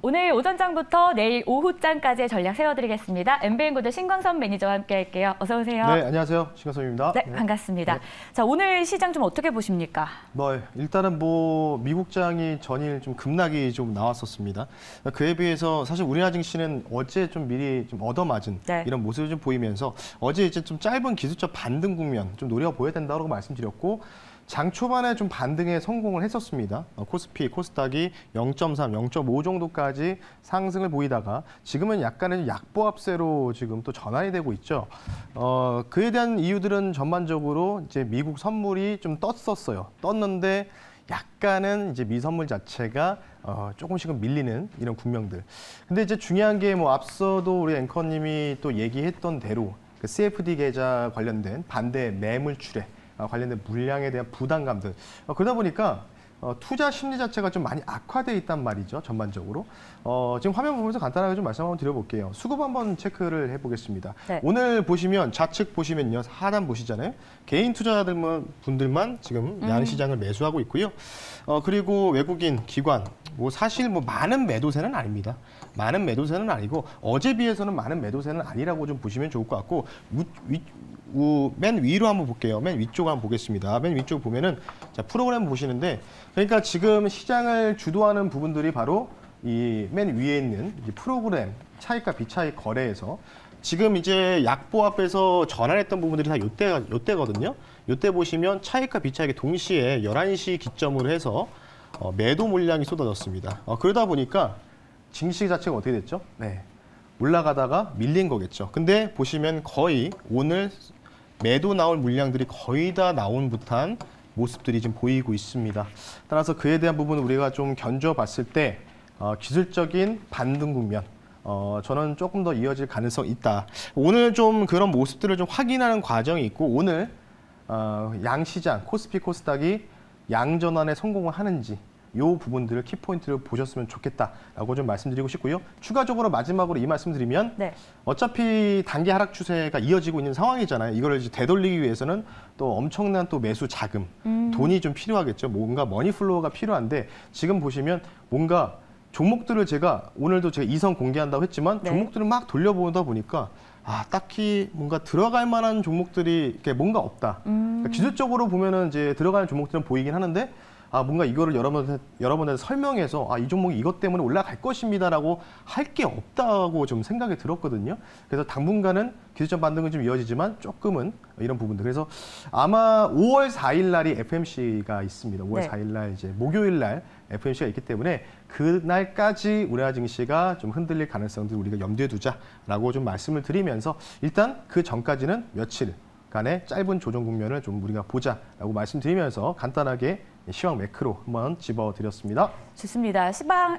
오늘 오전장부터 내일 오후장까지의 전략 세워드리겠습니다. MBN고대 신광선 매니저와 함께할게요. 어서 오세요. 네, 안녕하세요. 신광선입니다. 네, 반갑습니다. 네. 자, 오늘 시장 좀 어떻게 보십니까? 일단은 미국장이 전일 좀 급락이 좀 나왔었습니다. 그에 비해서 사실 우리나라 증시는 어제 좀 미리 좀 얻어맞은 이런 모습을 좀 보이면서 어제 이제 좀 짧은 기술적 반등 국면 좀 노려보여야 된다고 말씀드렸고, 장 초반에 좀 반등에 성공을 했었습니다. 코스피, 코스닥이 0.3, 0.5 정도까지 상승을 보이다가 지금은 약간의 약보합세로 지금 또 전환이 되고 있죠. 그에 대한 이유들은 전반적으로 이제 미국 선물이 좀 떴었어요. 떴는데 약간은 이제 미 선물 자체가 조금씩은 밀리는 이런 국면들. 근데 이제 중요한 게 앞서도 우리 앵커님이 또 얘기했던 대로 그 CFD 계좌 관련된 반대 매물출에 관련된 물량에 대한 부담감들. 그러다 보니까 투자 심리 자체가 좀 많이 악화되어 있단 말이죠, 전반적으로. 지금 화면 보면서 간단하게 좀 말씀 한번 드려볼게요. 수급 한번 체크를 해보겠습니다. 네. 오늘 보시면 좌측 보시면요, 하단 보시잖아요. 개인 투자자분들만 지금 양시장을 매수하고 있고요. 그리고 외국인, 기관, 사실 많은 매도세는 아닙니다. 많은 매도세는 아니고 어제 비해서는 많은 매도세는 아니라고 좀 보시면 좋을 것 같고, 맨 위로 한번 볼게요. 맨 위쪽 한번 보겠습니다. 맨 위쪽 보면은 자, 프로그램 보시는데, 그러니까 지금 시장을 주도하는 부분들이 바로 이 맨 위에 있는 이 프로그램 차익과 비차익 거래에서 지금 이제 약보합에서 전환했던 부분들이 다 요때거든요. 요때 보시면 차익과 비차익이 동시에 11시 기점으로 해서 매도 물량이 쏟아졌습니다. 그러다 보니까 증시 자체가 어떻게 됐죠? 네. 올라가다가 밀린 거겠죠. 근데 보시면 거의 오늘 매도 나올 물량들이 거의 다 나온 듯한 모습들이 지금 보이고 있습니다. 따라서 그에 대한 부분을 우리가 좀 견뎌봤을 때 기술적인 반등 국면, 저는 조금 더 이어질 가능성이 있다. 오늘 좀 그런 모습들을 좀 확인하는 과정이 있고, 오늘 양시장, 코스피, 코스닥이 양전환에 성공을 하는지 이 부분들을 키포인트를 보셨으면 좋겠다라고 좀 말씀드리고 싶고요. 추가적으로 마지막으로 이 말씀드리면 어차피 단기 하락 추세가 이어지고 있는 상황이잖아요. 이걸 이제 되돌리기 위해서는 또 엄청난 또 매수 자금, 돈이 좀 필요하겠죠. 뭔가 머니플로우가 필요한데, 지금 보시면 뭔가 종목들을 오늘도 제가 이선 공개한다고 했지만 종목들을 막 돌려보다 보니까 딱히 뭔가 들어갈 만한 종목들이 뭔가 없다. 그러니까 기술적으로 보면은 이제 들어가는 종목들은 보이긴 하는데, 뭔가 이거를 여러분한테 설명해서 이 종목이 이것 때문에 올라갈 것입니다라고 할 게 없다고 좀 생각이 들었거든요. 그래서 당분간은 기술적 반등은 좀 이어지지만 조금은 이런 부분들. 그래서 아마 5월 4일 날이 FMC가 있습니다. 5월 4일 날 이제 목요일 날 FMC가 있기 때문에 그날까지 우리나라 증시가 좀 흔들릴 가능성들 우리가 염두에 두자라고 좀 말씀을 드리면서, 일단 그 전까지는 며칠 간의 짧은 조정 국면을 좀 우리가 보자라고 말씀드리면서 간단하게 시황 매크로 한번 짚어드렸습니다. 좋습니다.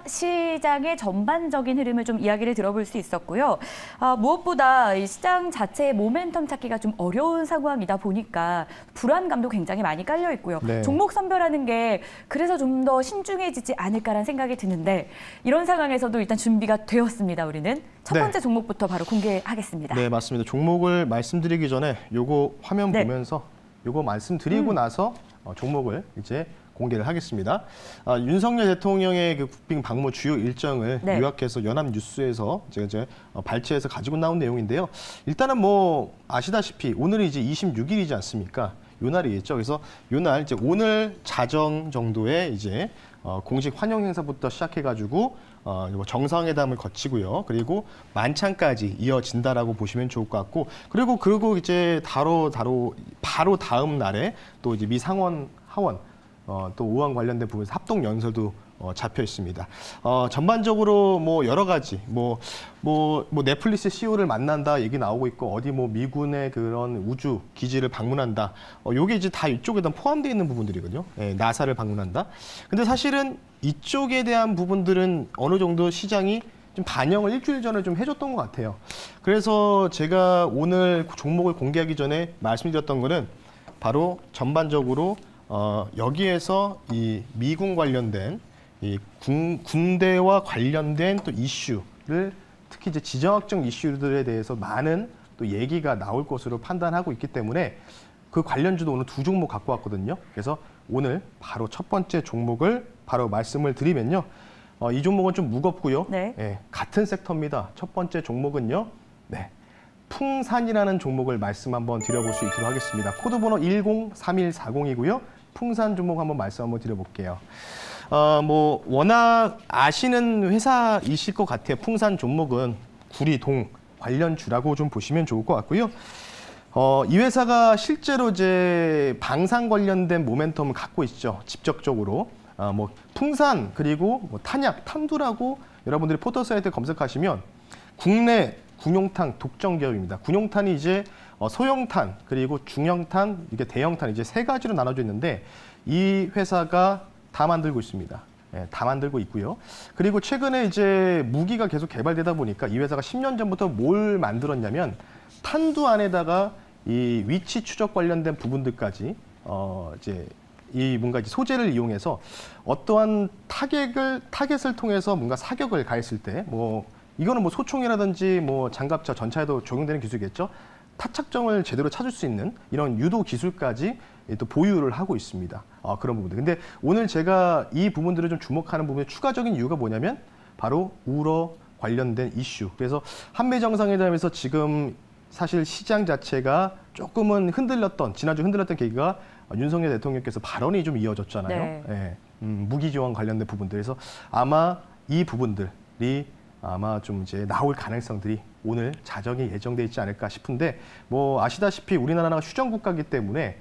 시장의 전반적인 흐름을 좀 이야기를 들어볼 수 있었고요. 무엇보다 이 시장 자체의 모멘텀 찾기가 좀 어려운 상황이다 보니까 불안감도 굉장히 많이 깔려 있고요. 종목 선별하는 게 그래서 좀 더 신중해지지 않을까라는 생각이 드는데, 이런 상황에서도 일단 준비가 되었습니다. 우리는 첫 번째 종목부터 바로 공개하겠습니다. 네, 맞습니다. 종목을 말씀드리기 전에 요거 화면 보면서 요거 말씀드리고 나서 종목을 이제 공개를 하겠습니다. 윤석열 대통령의 그 국빈 방문 주요 일정을 요약해서 연합뉴스에서 제가 이제 발췌해서 가지고 나온 내용인데요. 일단은 아시다시피 오늘이 이제 26일이지 않습니까? 요 날이겠죠. 그래서 요 날 이제 오늘 자정 정도에 이제 공식 환영 행사부터 시작해가지고 정상회담을 거치고요. 그리고 만찬까지 이어진다라고 보시면 좋을 것 같고, 그리고 이제 바로 다음 날에 또 이제 미 상원 하원 또 우한 관련된 부분에서 합동 연설도 잡혀 있습니다. 전반적으로 여러 가지 넷플릭스 CEO를 만난다 얘기 나오고 있고, 어디 미군의 그런 우주 기지를 방문한다. 요게 이제 다 이쪽에다 포함되어 있는 부분들이거든요. 나사를 방문한다. 근데 사실은 이쪽에 대한 부분들은 어느 정도 시장이 좀 반영을 일주일 전에 좀 해줬던 것 같아요. 그래서 제가 오늘 종목을 공개하기 전에 말씀드렸던 거는 바로 전반적으로 여기에서 이 미군 관련된 이 군대와 관련된 또 이슈를, 특히 이제 지정학적 이슈들에 대해서 많은 또 얘기가 나올 것으로 판단하고 있기 때문에 그 관련주도 오늘 두 종목 갖고 왔거든요. 그래서 오늘 바로 첫 번째 종목을 바로 말씀을 드리면요. 이 종목은 좀 무겁고요. 네. 예, 같은 섹터입니다. 첫 번째 종목은요. 네. 풍산이라는 종목을 말씀 한번 드려볼 수 있도록 하겠습니다. 코드번호 103140이고요. 풍산 종목 한번 말씀 한번 드려볼게요. 뭐 워낙 아시는 회사이실 것 같아요. 풍산 종목은 구리동 관련주라고 좀 보시면 좋을 것 같고요. 이 회사가 실제로 이제 방산 관련된 모멘텀을 갖고 있죠. 직접적으로. 뭐 풍산 그리고 뭐 탄약, 탄두라고 여러분들이 포털 사이트 검색하시면 국내 군용탄 독점 기업입니다. 군용탄이 이제 소형탄 그리고 중형탄, 이게 대형탄 이제 세 가지로 나눠져 있는데 이 회사가 다 만들고 있습니다. 예, 다 만들고 있고요. 그리고 최근에 이제 무기가 계속 개발되다 보니까 이 회사가 10년 전부터 뭘 만들었냐면 탄두 안에다가 이 위치 추적 관련된 부분들까지 이제 이 뭔가 이제 소재를 이용해서 어떠한 타겟을 통해서 뭔가 사격을 가했을 때 뭐 이거는 뭐 소총이라든지 뭐 장갑차, 전차에도 적용되는 기술이겠죠. 타착점을 제대로 찾을 수 있는 이런 유도 기술까지 또 보유를 하고 있습니다. 그런 부분들. 근데 오늘 제가 이 부분들을 좀 주목하는 부분의 추가적인 이유가 뭐냐면 바로 우러 관련된 이슈. 그래서 한미 정상회담에서 지금 사실 시장 자체가 조금은 지난주 흔들렸던 계기가 윤석열 대통령께서 발언이 좀 이어졌잖아요. 네. 예, 무기 지원 관련된 부분들. 그래서 아마 이 부분들이 아마 좀 이제 나올 가능성들이 오늘 자정에 예정돼 있지 않을까 싶은데 뭐 아시다시피 우리나라가 휴전 국가이기 때문에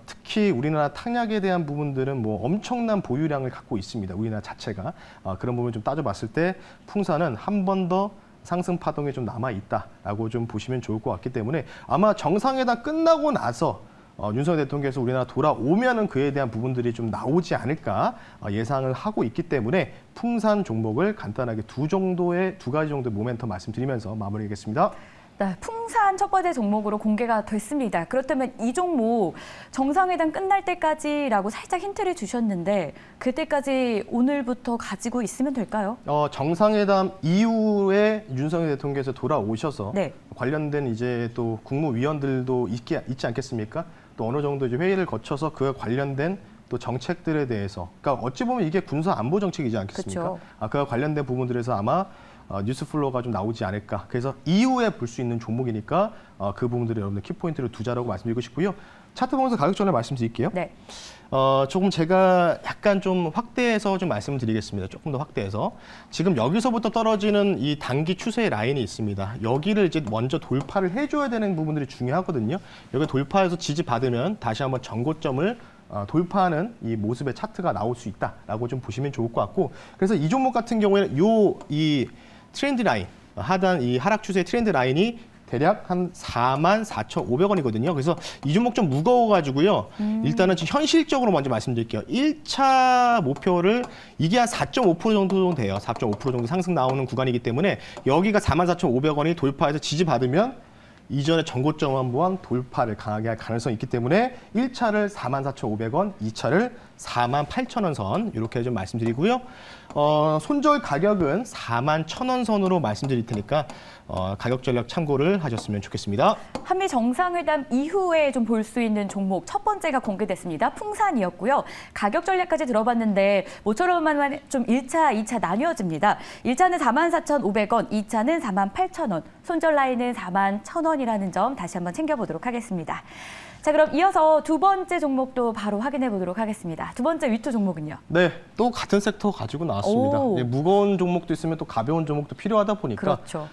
특히 우리나라 탄약에 대한 부분들은 뭐 엄청난 보유량을 갖고 있습니다. 우리나라 자체가 그런 부분을 좀 따져봤을 때 풍산은 한 번 더 상승 파동이 좀 남아 있다라고 좀 보시면 좋을 것 같기 때문에 아마 정상회담 끝나고 나서 윤석열 대통령께서 우리나라 돌아오면은 그에 대한 부분들이 좀 나오지 않을까 예상을 하고 있기 때문에 풍산 종목을 간단하게 두 가지 정도의 모멘텀 말씀드리면서 마무리하겠습니다. 네, 풍산 첫 번째 종목으로 공개가 됐습니다. 그렇다면 이 종목 정상회담 끝날 때까지라고 살짝 힌트를 주셨는데 그때까지 오늘부터 가지고 있으면 될까요? 정상회담 이후에 윤석열 대통령께서 돌아오셔서 네. 관련된 이제 또 국무위원들도 있지 않겠습니까? 또 어느 정도 이제 회의를 거쳐서 그와 관련된 또 정책들에 대해서, 그러니까 어찌 보면 이게 군사 안보 정책이지 않겠습니까? 그렇죠. 그와 관련된 부분들에서 아마 뉴스 플로우가 좀 나오지 않을까. 그래서 이후에 볼 수 있는 종목이니까 그 부분들을 여러분들 키포인트를 두자라고 말씀드리고 싶고요. 차트 보면서 가격 전에 말씀드릴게요. 네. 조금 제가 약간 좀 확대해서 좀 말씀을 드리겠습니다. 조금 더 확대해서. 지금 여기서부터 떨어지는 이 단기 추세의 라인이 있습니다. 여기를 이제 먼저 돌파를 해줘야 되는 부분들이 중요하거든요. 여기 돌파해서 지지받으면 다시 한번 전고점을 돌파하는 이 모습의 차트가 나올 수 있다라고 좀 보시면 좋을 것 같고, 그래서 이 종목 같은 경우에는 이 트렌드 라인, 하단 이 하락 추세의 트렌드 라인이 대략 한 44,500원이거든요. 그래서 이 종목 좀 무거워가지고요. 일단은 현실적으로 먼저 말씀드릴게요. 1차 목표를 이게 한 4.5% 정도 돼요. 4.5% 정도 상승 나오는 구간이기 때문에 여기가 44,500원이 돌파해서 지지받으면 이전에 전고점 한번 돌파를 강하게 할 가능성이 있기 때문에 1차를 44,500원, 2차를 48,000원 선 이렇게 좀 말씀드리고요. 손절 가격은 41,000원 선으로 말씀드릴 테니까 가격 전략 참고를 하셨으면 좋겠습니다. 한미 정상회담 이후에 좀 볼 수 있는 종목 첫 번째가 공개됐습니다. 풍산이었고요. 가격 전략까지 들어봤는데 모처럼만 좀 1차, 2차 나뉘어집니다. 1차는 44,500원, 2차는 48,000원, 손절 라인은 41,000원이라는 점 다시 한번 챙겨보도록 하겠습니다. 자, 그럼 이어서 두 번째 종목도 바로 확인해 보도록 하겠습니다. 두 번째 위투 종목은요? 네, 또 같은 섹터 가지고 나왔습니다. 네, 무거운 종목도 있으면 또 가벼운 종목도 필요하다 보니까 그렇죠.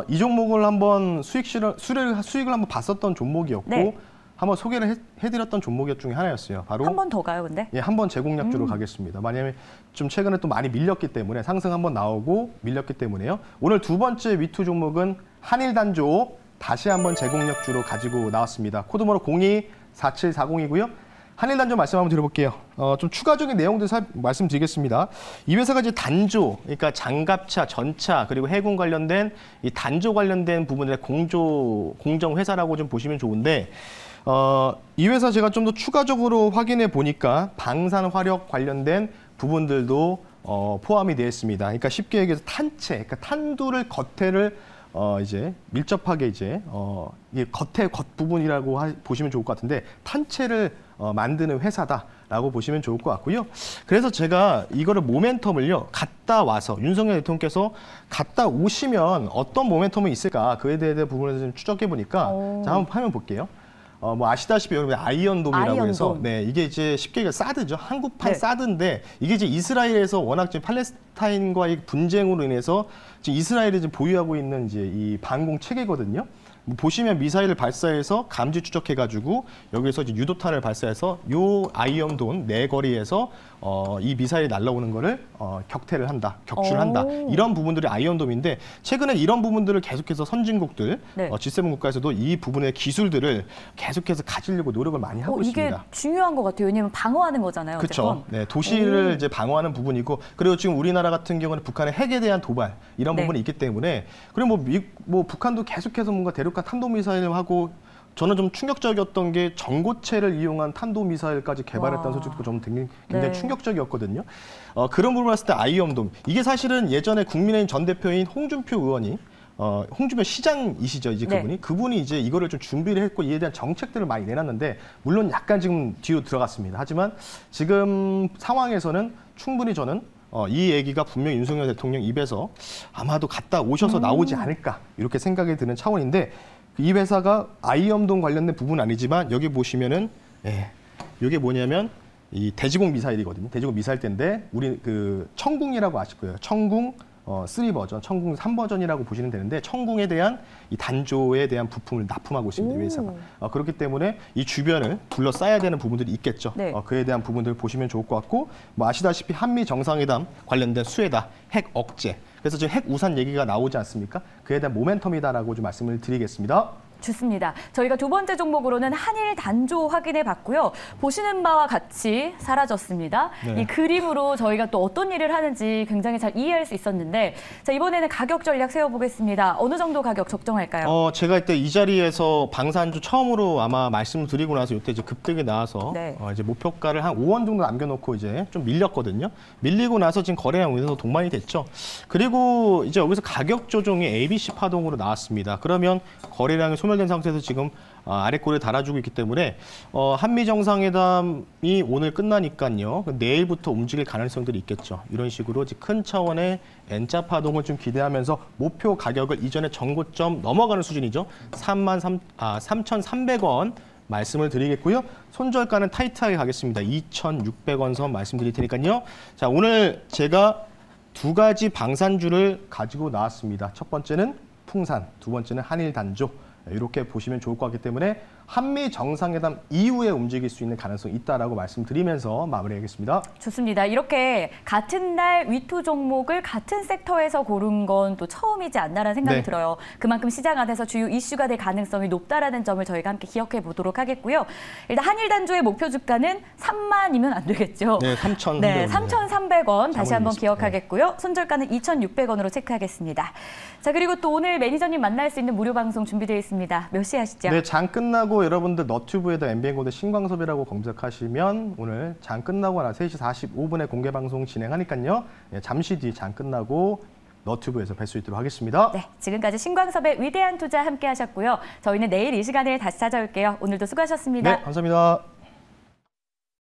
이 종목을 한번 수익을 한번 봤었던 종목이었고 네. 한번 소개를 해드렸던 종목 중에 하나였어요. 바로 한 번 더 가요, 근데? 예, 한 번 제공약주로 가겠습니다. 왜냐하면 좀 최근에 또 많이 밀렸기 때문에 상승 한번 나오고 밀렸기 때문에요. 오늘 두 번째 위투 종목은 한일단조 다시 한번 제공력주로 가지고 나왔습니다. 코드번호 024740이고요. 한일단조 말씀 한번 드려볼게요. 좀 추가적인 내용들 말씀드리겠습니다. 이 회사가 이제 단조, 그러니까 장갑차, 전차, 그리고 해군 관련된 이 단조 관련된 부분의 공정 회사라고 좀 보시면 좋은데, 이 회사 제가 좀 더 추가적으로 확인해 보니까 방산 화력 관련된 부분들도 포함이 되어 있습니다. 그러니까 쉽게 얘기해서 탄체, 그러니까 탄두를 겉에를 이제 밀접하게 이제 이게 겉의 겉부분이라고 보시면 좋을 것 같은데 탄체를 만드는 회사다라고 보시면 좋을 것 같고요. 그래서 제가 이거를 모멘텀을요 갔다 와서 윤석열 대통령께서 갔다 오시면 어떤 모멘텀이 있을까 그에 대한 부분을 좀 추적해 보니까 자 한번 화면 볼게요. 뭐 아시다시피 여러분 아이언돔이라고 해서 네 이게 이제 쉽게 얘기해 사드죠. 한국판 네. 사드인데 이게 이제 이스라엘에서 워낙 지금 팔레스타인과의 분쟁으로 인해서 지금 이스라엘이 지금 보유하고 있는 이제 이 방공 체계거든요. 보시면 미사일을 발사해서 감지 추적해가지고 여기서 이제 유도탄을 발사해서 요 아이언돔 내거리에서 이 미사일이 날아오는 거를 격퇴를 한다, 격출한다. 이런 부분들이 아이언돔인데 최근에 이런 부분들을 계속해서 선진국들, 네. G7 국가에서도 이 부분의 기술들을 계속해서 가지려고 노력을 많이 하고 있습니다. 이게 중요한 것 같아요. 왜냐하면 방어하는 거잖아요. 그렇죠. 네, 도시를 이제 방어하는 부분이고 그리고 지금 우리나라 같은 경우는 북한의 핵에 대한 도발 이런 네. 부분이 있기 때문에 그리고 뭐 북한도 계속해서 뭔가 대륙간 탄도미사일을 하고 저는 좀 충격적이었던 게 전고체를 이용한 탄도미사일까지 개발했다는 소식도 좀 굉장히 네. 충격적이었거든요. 그런 부분을 봤을 때 아이언돔 이게 사실은 예전에 국민의힘 전 대표인 홍준표 의원이 홍준표 시장이시죠, 이제 그분이. 네. 그분이 이제 이거를 좀 준비를 했고 이에 대한 정책들을 많이 내놨는데 물론 약간 지금 뒤로 들어갔습니다. 하지만 지금 상황에서는 충분히 저는 이 얘기가 분명히 윤석열 대통령 입에서 아마도 갔다 오셔서 나오지 않을까 이렇게 생각이 드는 차원인데 이 회사가 아이언돔 관련된 부분은 아니지만 여기 보시면은 이게 뭐냐면 이 대지공 미사일이거든요. 대지공 미사일대인데 우리 그 청궁이라고 아실 거예요. 청궁 3 버전, 청궁 3 버전이라고 보시면 되는데 청궁에 대한 이 단조에 대한 부품을 납품하고 있습니다. 이 회사가. 그렇기 때문에 이 주변을 둘러싸야 되는 부분들이 있겠죠. 네. 그에 대한 부분들을 보시면 좋을 것 같고 뭐 아시다시피 한미 정상회담 관련된 수혜다, 핵 억제. 그래서 지금 핵 우산 얘기가 나오지 않습니까? 그에 대한 모멘텀이다라고 좀 말씀을 드리겠습니다. 좋습니다. 저희가 두 번째 종목으로는 한일 단조 확인해 봤고요. 보시는 바와 같이 사라졌습니다. 네. 이 그림으로 저희가 또 어떤 일을 하는지 굉장히 잘 이해할 수 있었는데 자 이번에는 가격 전략 세워보겠습니다. 어느 정도 가격 적정할까요? 제가 이때 이 자리에서 방산주 처음으로 아마 말씀드리고 나서 이때 이제 급등이 나와서 네. 이제 목표가를 한 5원 정도 남겨놓고 이제 좀 밀렸거든요. 밀리고 나서 지금 거래량 오면서 동반이 됐죠. 그리고 이제 여기서 가격 조정이 ABC 파동으로 나왔습니다. 그러면 거래량이 소멸된 상태에서 지금 아래꼴에 달아주고 있기 때문에 한미 정상회담이 오늘 끝나니까요. 내일부터 움직일 가능성들이 있겠죠. 이런 식으로 큰 차원의 N자 파동을 좀 기대하면서 목표 가격을 이전에 전고점 넘어가는 수준이죠. 3,300원 말씀을 드리겠고요. 손절가는 타이트하게 가겠습니다. 2,600원 선 말씀드릴 테니까요. 자, 오늘 제가 두 가지 방산주를 가지고 나왔습니다. 첫 번째는 풍산, 두 번째는 한일 단조. 이렇게 보시면 좋을 것 같기 때문에 한미 정상회담 이후에 움직일 수 있는 가능성이 있다라고 말씀드리면서 마무리하겠습니다. 좋습니다. 이렇게 같은 날 위투 종목을 같은 섹터에서 고른 건 또 처음이지 않나라는 생각이 네. 들어요. 그만큼 시장 안에서 주요 이슈가 될 가능성이 높다라는 점을 저희가 함께 기억해 보도록 하겠고요. 일단 한일 단조의 목표 주가는 3만이면 안 되겠죠. 네, 3,300원. 네, 3,300원 다시 한번 기억하겠고요. 손절가는 2,600원으로 체크하겠습니다. 자, 그리고 또 오늘 매니저님 만날 수 있는 무료 방송 준비되어 있습니다. 몇 시에 하시죠? 네, 장 끝나고 여러분들 너튜브에다 MBN고대 신광섭이라고 검색하시면 오늘 장 끝나고 나 3시 45분에 공개 방송 진행하니까요. 네, 잠시 뒤 장 끝나고 너튜브에서 뵐 수 있도록 하겠습니다. 네, 지금까지 신광섭의 위대한 투자 함께 하셨고요. 저희는 내일 이 시간에 다시 찾아올게요. 오늘도 수고하셨습니다. 네, 감사합니다.